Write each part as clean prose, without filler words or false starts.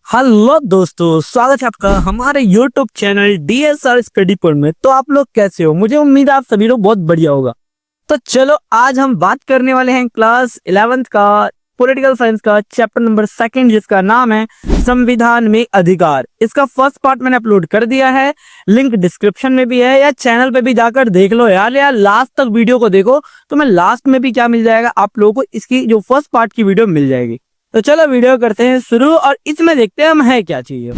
Hello दोस्तों, स्वागत है आपका हमारे YouTube channel DSR study point में। तो आप लोग कैसे हो? मुझे उम्मीद है आप सभी लोग बहुत बढ़िया होगा। तो चलो आज हम बात करने वाले हैं क्लास 11th का पॉलिटिकल साइंस का चैप्टर नंबर 2 जिसका नाम है संविधान में अधिकार। इसका फर्स्ट पार्ट मैंने अपलोड कर दिया है, लिंक डिस्क्रिप्शन में भी है, या चैनल पे भी जाकर देख लो यार लास्ट तक वीडियो को देखो तो मैं लास्ट में भी क्या मिल जाएगा आप लोगों को, इसकी जो फर्स्ट पार्ट की वीडियो मिल जाएगी। तो चलो वीडियो करते हैं शुरू और इसमें देखते हैं हम है क्या चाहिए।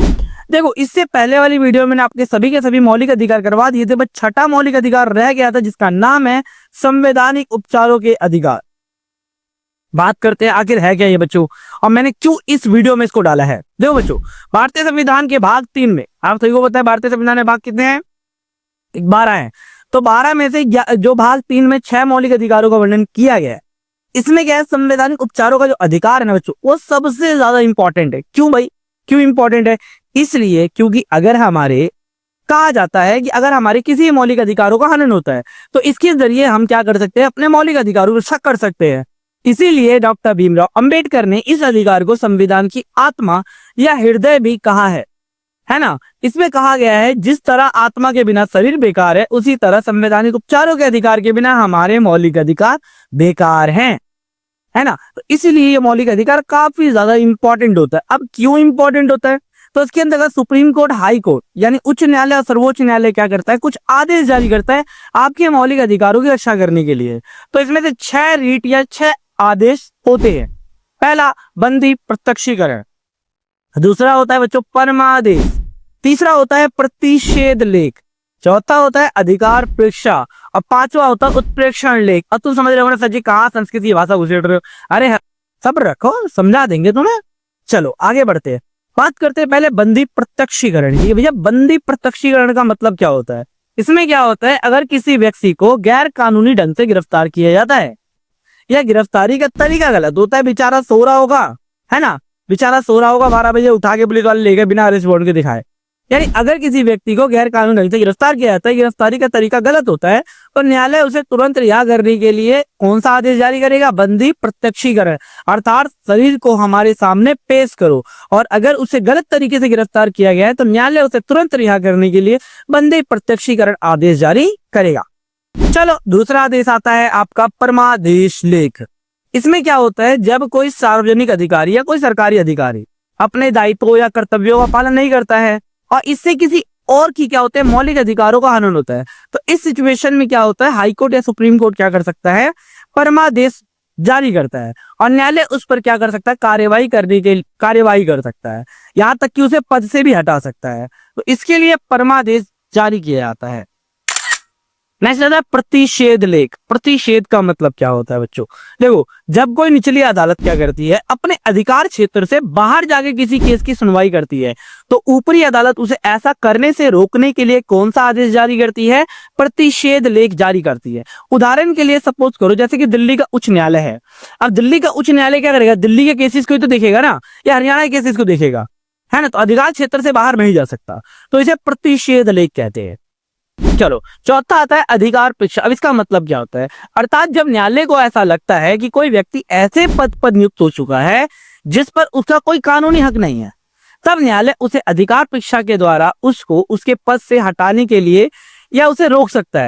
देखो, इससे पहले वाली वीडियो में आपके सभी के सभी मौलिक अधिकार करवा दिए थे, बस छठा मौलिक अधिकार रह गया था जिसका नाम है संवैधानिक उपचारों के अधिकार। बात करते हैं आखिर है क्या ये बच्चों, और मैंने क्यों इस वीडियो में इसको डाला है। देखो बच्चों, भारतीय संविधान के भाग 3 में आप सभी को पता है भारतीय संविधान में भाग कितने हैं? 12 है। तो 12 में से जो भाग 3 में 6 मौलिक अधिकारों का वर्णन किया गया है, इसमें क्या है, संवैधानिक उपचारों का जो अधिकार है ना बच्चों, वो सबसे ज्यादा इंपॉर्टेंट है। क्यों भाई, क्यों इंपॉर्टेंट है? इसलिए क्योंकि अगर हमारे कहा जाता है कि अगर हमारे किसी मौलिक अधिकारों का हनन होता है तो इसके जरिए हम क्या कर सकते हैं, अपने मौलिक अधिकारों को रक्षा कर सकते हैं। इसीलिए डॉक्टर भीमराव अंबेडकर ने इस अधिकार को संविधान की आत्मा या हृदय भी कहा है ना। इसमें कहा गया है जिस तरह आत्मा के बिना शरीर बेकार है, उसी तरह संवैधानिक उपचारों के अधिकार के बिना हमारे मौलिक अधिकार बेकार हैं, है ना। तो इसीलिए ये मौलिक अधिकार काफी ज्यादा इंपॉर्टेंट होता है। अब क्यों इंपॉर्टेंट होता है? तो इसके अंतर्गत सुप्रीम कोर्ट, हाई कोर्ट यानी उच्च न्यायालय और सर्वोच्च न्यायालय क्या करता है, कुछ आदेश जारी करता है आपके मौलिक अधिकारों की रक्षा करने के लिए। तो इसमें से 6 रीट या 6 आदेश होते हैं। पहला बंदी प्रत्यक्षीकरण, दूसरा होता है बच्चों परमादेश, तीसरा होता है प्रतिषेध लेख, चौथा होता है अधिकार परीक्षा और पांचवा होता है उत्प्रेक्षण लेख। अब तुम समझ रहे हो ना सर जी, कहाँ संस्कृत की भाषा घुसेड़ रहे हो? अरे सब रखो, समझा देंगे तुम्हें। चलो आगे बढ़ते हैं, बात करते हैं पहले बंदी प्रत्यक्षीकरण की। भैया बंदी प्रत्यक्षीकरण का मतलब क्या होता है? इसमें क्या होता है, अगर किसी व्यक्ति को गैर कानूनी ढंग से गिरफ्तार किया जाता है या गिरफ्तारी का तरीका गलत होता है, बेचारा सो रहा होगा, है ना, बेचारा सो रहा होगा, 12 बजे उठा के पुलिस वाले ले गए बिना अरेस्ट वारंट के दिखाए, यानी अगर किसी व्यक्ति को गैर कानूनी ढंग से गिरफ्तार किया जाता है, गिरफ्तारी का तरीका गलत होता है, तो न्यायालय उसे तुरंत रिहा करने के लिए कौन सा आदेश जारी करेगा? बंदी प्रत्यक्षीकरण, अर्थात शरीर को हमारे सामने पेश करो। और अगर उसे गलत तरीके से गिरफ्तार किया गया है तो न्यायालय उसे तुरंत रिहा करने के लिए बंदी प्रत्यक्षीकरण आदेश जारी करेगा। चलो दूसरा आदेश आता है आपका परमादेश लेख। इसमें क्या होता है, जब कोई सार्वजनिक अधिकारी या कोई सरकारी अधिकारी अपने दायित्वों या कर्तव्यों का पालन नहीं करता है और इससे किसी और की क्या होता है, मौलिक अधिकारों का हनन होता है, तो इस सिचुएशन में क्या होता है, हाई कोर्ट या सुप्रीम कोर्ट क्या कर सकता है, परमादेश जारी करता है और न्यायालय उस पर क्या कर सकता है, कार्यवाही कर सकता है, यहां तक कि उसे पद से भी हटा सकता है। तो इसके लिए परमादेश जारी किया जाता है। नेक्स्ट आता है प्रतिषेध लेख। प्रतिषेध का मतलब क्या होता है बच्चों? देखो, जब कोई निचली अदालत क्या करती है, अपने अधिकार क्षेत्र से बाहर जाके किसी केस की सुनवाई करती है, तो ऊपरी अदालत उसे ऐसा करने से रोकने के लिए कौन सा आदेश जारी करती है? प्रतिषेध लेख जारी करती है। उदाहरण के लिए सपोज करो जैसे कि दिल्ली का उच्च न्यायालय है। अब दिल्ली का उच्च न्यायालय क्या करेगा, दिल्ली के केसेस को ही तो देखेगा ना, या हरियाणा के केसेस को देखेगा, है ना। तो अधिकार क्षेत्र से बाहर नहीं जा सकता, तो इसे प्रतिषेध लेख कहते हैं। चलो चौथा आता है अधिकार परीक्षा। अब इसका मतलब क्या होता है, अर्थात जब न्यायालय को ऐसा लगता है कि कोई व्यक्ति ऐसे पद पर नियुक्त हो चुका है जिस पर उसका कोई कानूनी हक नहीं है, तब न्यायालय उसे अधिकार परीक्षा के द्वारा उसको उसके पद से हटाने के लिए या उसे रोक सकता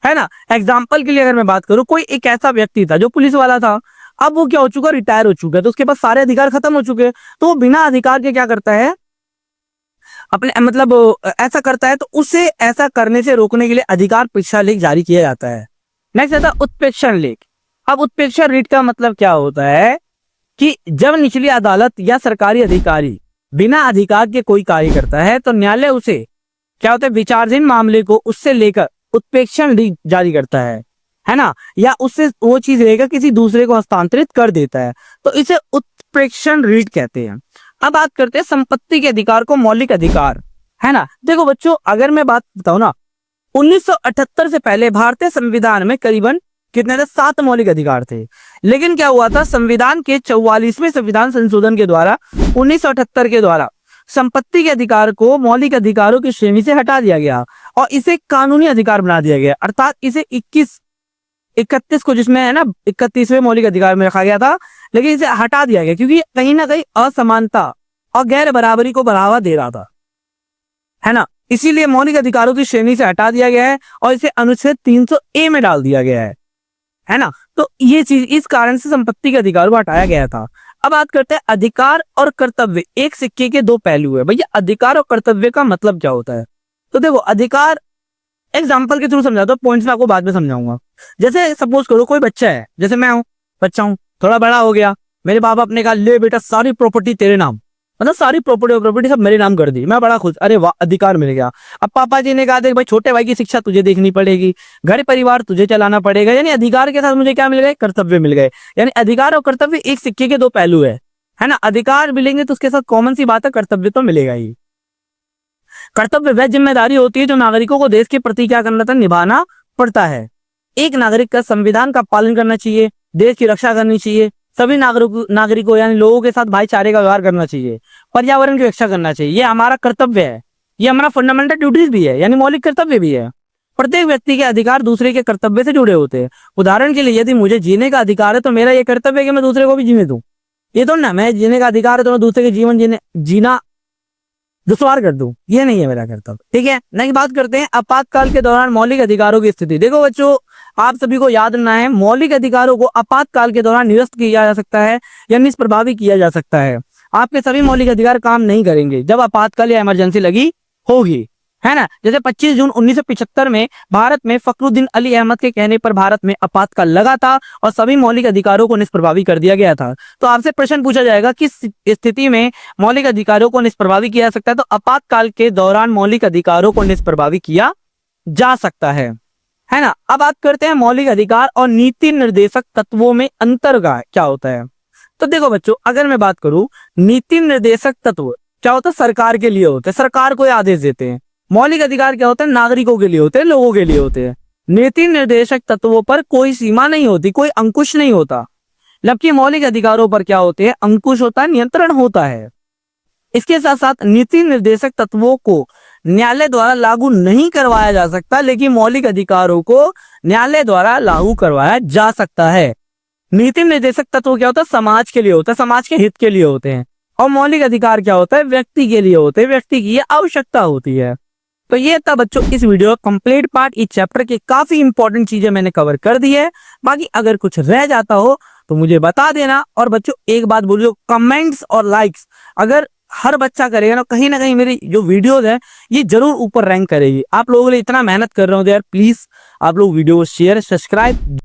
है ना। एग्जाम्पल के लिए अगर मैं बात करूं, कोई एक ऐसा व्यक्ति था जो पुलिस वाला था, अब वो क्या हो चुका, रिटायर हो चुका है, तो उसके पास सारे अधिकार खत्म हो चुके हैं, तो वो बिना अधिकार के क्या करता है, अपने मतलब ऐसा करता है, तो उसे ऐसा करने से रोकने के लिए अधिकार परीक्षा लेख जारी किया जाता है। नेक्स्ट आता है उत्प्रेक्षण लेख। अब उत्प्रेक्षण रीट का मतलब क्या होता है कि जब निचली अदालत या सरकारी अधिकारी बिना अधिकार के कोई कार्य करता है तो न्यायालय उसे क्या होता है, विचाराधीन मामले को उससे लेकर उत्प्रेक्षण लीक जारी करता है ना, या उससे वो चीज लेकर किसी दूसरे को हस्तांतरित कर देता है, तो इसे उत्प्रेक्षण रीट कहते हैं। अब बात करते हैं संपत्ति के अधिकार को मौलिक अधिकार, है ना। देखो बच्चों, अगर मैं बात बताऊं ना, 1978 से पहले भारतीय संविधान में करीबन कितने थे, 7 मौलिक अधिकार थे। लेकिन क्या हुआ था, संविधान के 44वें संविधान संशोधन के द्वारा 1978 के द्वारा संपत्ति के अधिकार को मौलिक अधिकारों की श्रेणी से हटा दिया गया और इसे कानूनी अधिकार बना दिया गया। अर्थात इसे 31 को, जिसमें है ना 31वें मौलिक अधिकार में रखा गया था, लेकिन इसे हटा दिया गया क्योंकि कहीं ना कहीं असमानता और गैर बराबरी को बढ़ावा दे रहा था, है ना। इसीलिए मौलिक अधिकारों की श्रेणी से हटा दिया गया है और इसे अनुच्छेद 300 ए में डाल दिया गया है ना। तो ये चीज इस कारण से संपत्ति के अधिकार को हटाया गया था। अब बात करते हैं अधिकार और कर्तव्य एक सिक्के के दो पहलू है। भैया अधिकार और कर्तव्य का मतलब क्या होता है? तो देखो अधिकार एग्जाम्पल के थ्रू समझाता हूँ, पॉइंट्स में आपको बाद में समझाऊंगा। जैसे सपोज करो कोई बच्चा है, जैसे मैं हूँ, बच्चा हूँ, थोड़ा बड़ा हो गया, मेरे बाप ने कहा ले बेटा सारी प्रॉपर्टी तेरे नाम, मतलब सारी प्रॉपर्टी सब मेरे नाम कर दी, मैं बड़ा खुश, अरे वाह अधिकार मिल गया। अब पापा जी ने कहा देख भाई छोटे भाई की शिक्षा तुझे देखनी पड़ेगी, घर परिवार तुझे चलाना पड़ेगा, यानी अधिकार के साथ मुझे क्या मिल गए? कर्तव्य मिल गए। यानी अधिकार और कर्तव्य एक सिक्के के दो पहलू है ना। अधिकार मिलेंगे तो उसके साथ कॉमन सी बात है, कर्तव्य तो मिलेगा ही। कर्तव्य वह जिम्मेदारी होती है जो नागरिकों को देश के प्रति क्या करना था? निभाना पड़ता है। एक नागरिक का संविधान का पालन करना चाहिए, देश की रक्षा करनी चाहिए, सभी नागरिकों यानी लोगों के साथ भाईचारे का व्यवहार करना चाहिए, पर्यावरण की रक्षा करना चाहिए। ये हमारा कर्तव्य है, ये हमारा फंडामेंटल ड्यूटीज भी है, यानी मौलिक कर्तव्य भी है। प्रत्येक व्यक्ति के अधिकार दूसरे के कर्तव्य से जुड़े होते हैं। उदाहरण के लिए यदि मुझे जीने का अधिकार है तो मेरा ये कर्तव्य है कि मैं दूसरे को भी जीने दूं। ये तो ना मैं जीने का अधिकार है तो मैं दूसरे के जीवन जीना दुश्वार कर दूं, ये नहीं है मेरा कर्तव्य। ठीक है, नहीं बात करते हैं आपातकाल के दौरान मौलिक अधिकारों की स्थिति। देखो बच्चों, आप सभी को याद रखना है, मौलिक अधिकारों को आपातकाल के दौरान निरस्त किया जा सकता है या निष्प्रभावी किया जा सकता है। आपके सभी मौलिक अधिकार काम नहीं करेंगे जब आपातकाल या इमरजेंसी लगी होगी, है ना। जैसे 25 जून 1975 में भारत में फखरुद्दीन अली अहमद के कहने पर भारत में आपातकाल लगा था और सभी मौलिक अधिकारों को निष्प्रभावी कर दिया गया था। तो आपसे प्रश्न पूछा जाएगा किस स्थिति में मौलिक अधिकारों को निष्प्रभावी किया जा सकता है? तो आपातकाल के दौरान मौलिक अधिकारों को निष्प्रभावी किया जा सकता है ना। अब बात करते हैं मौलिक अधिकार और नीति निर्देशक तत्वों में अंतर का क्या होता है। तो देखो बच्चों, अगर मैं बात करूं नीति निर्देशक तत्व क्या होता है? सरकार के लिए होते हैं, सरकार को आदेश देते हैं। मौलिक अधिकार क्या होते हैं? नागरिकों के लिए होते हैं, लोगों के लिए होते हैं। नीति निर्देशक तत्वों पर कोई सीमा नहीं होती, कोई अंकुश नहीं होता, जबकि मौलिक अधिकारों पर क्या होते हैं? अंकुश होता है, नियंत्रण होता है। इसके साथ साथ नीति निर्देशक तत्वों को न्यायालय द्वारा लागू नहीं करवाया जा सकता, लेकिन मौलिक अधिकारों को न्यायालय द्वारा लागू करवाया जा सकता है। नीति निर्देशक तत्व क्या होता है? समाज के लिए होता है, समाज के हित के लिए होते हैं। और मौलिक अधिकार क्या होता है? व्यक्ति के लिए होते हैं, व्यक्ति की आवश्यकता होती है। तो ये था बच्चों इस वीडियो कंप्लीट पार्ट। इस चैप्टर के काफी इंपॉर्टेंट चीजें मैंने कवर कर दी है। बाकी अगर कुछ रह जाता हो तो मुझे बता देना। और बच्चों एक बात बोलियो, कमेंट्स और लाइक्स अगर हर बच्चा करेगा ना कहीं मेरी जो वीडियोस है ये जरूर ऊपर रैंक करेगी। आप लोगों के लिए इतना मेहनत कर रहे हो यार, प्लीज आप लोग वीडियो शेयर सब्सक्राइब